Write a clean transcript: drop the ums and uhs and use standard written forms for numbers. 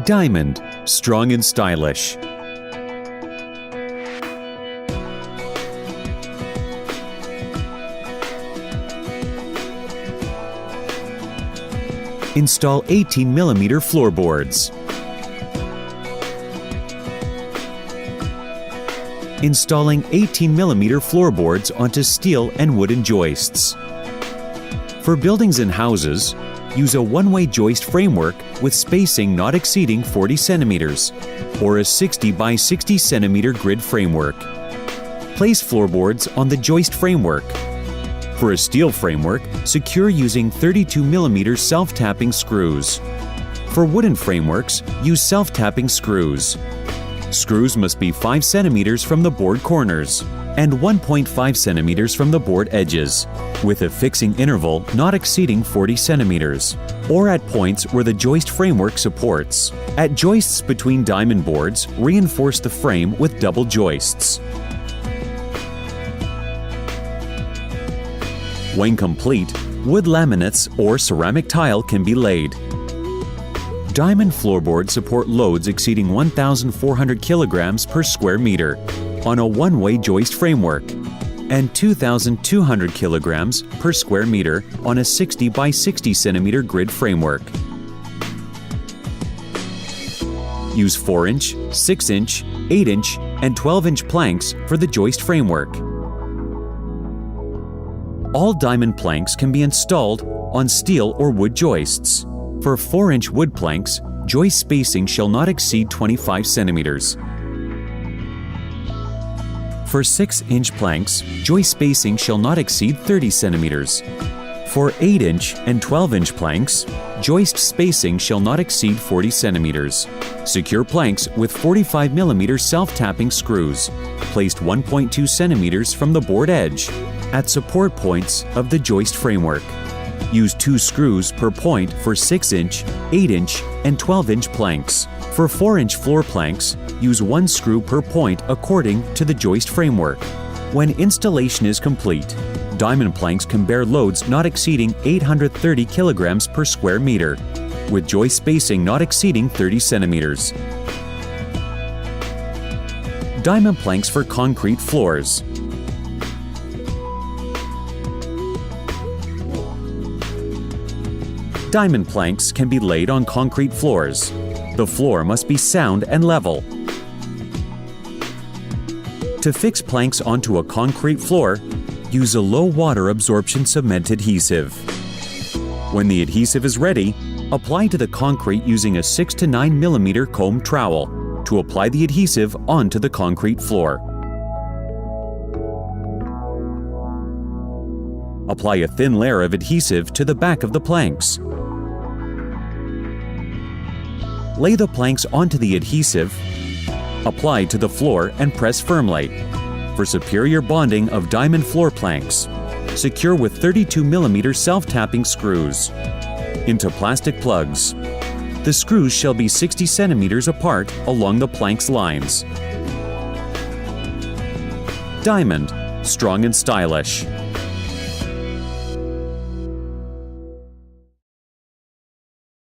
Diamond, strong and stylish. Install 18mm floorboards. Installing 18mm floorboards onto steel and wooden joists. For buildings and houses, use a one-way joist framework with spacing not exceeding 40 centimeters, or a 60 by 60 centimeter grid framework. Place floorboards on the joist framework. For a steel framework, secure using 32mm self-tapping screws. For wooden frameworks, use self-tapping screws. Screws must be 5 centimeters from the board corners and 1.5 centimeters from the board edges, with a fixing interval not exceeding 40 centimeters, or at points where the joist framework supports. At joists between diamond boards, reinforce the frame with double joists. When complete, wood laminates or ceramic tile can be laid. Diamond floorboards support loads exceeding 1,400 kilograms per square meter on a one-way joist framework and 2,200 kilograms per square meter on a 60 by 60 centimeter grid framework. Use 4-inch, 6-inch, 8-inch, and 12-inch planks for the joist framework. All diamond planks can be installed on steel or wood joists. For 4-inch wood planks, joist spacing shall not exceed 25 centimeters. For 6-inch planks, joist spacing shall not exceed 30 centimeters. For 8-inch and 12-inch planks, joist spacing shall not exceed 40 centimeters. Secure planks with 45mm self-tapping screws, placed 1.2 centimeters from the board edge, at support points of the joist framework. Use 2 screws per point for 6-inch, 8-inch, and 12-inch planks. For 4-inch floor planks, use 1 screw per point according to the joist framework. When installation is complete, diamond planks can bear loads not exceeding 830 kilograms per square meter, with joist spacing not exceeding 30 centimeters. Diamond planks for concrete floors. Diamond planks can be laid on concrete floors. The floor must be sound and level. To fix planks onto a concrete floor, use a low water absorption cement adhesive. When the adhesive is ready, apply to the concrete using a 6 to 9mm comb trowel to apply the adhesive onto the concrete floor. Apply a thin layer of adhesive to the back of the planks. Lay the planks onto the adhesive, apply to the floor and press firmly. For superior bonding of diamond floor planks, secure with 32mm self-tapping screws into plastic plugs. The screws shall be 60 centimeters apart along the plank's lines. Diamond, strong and stylish.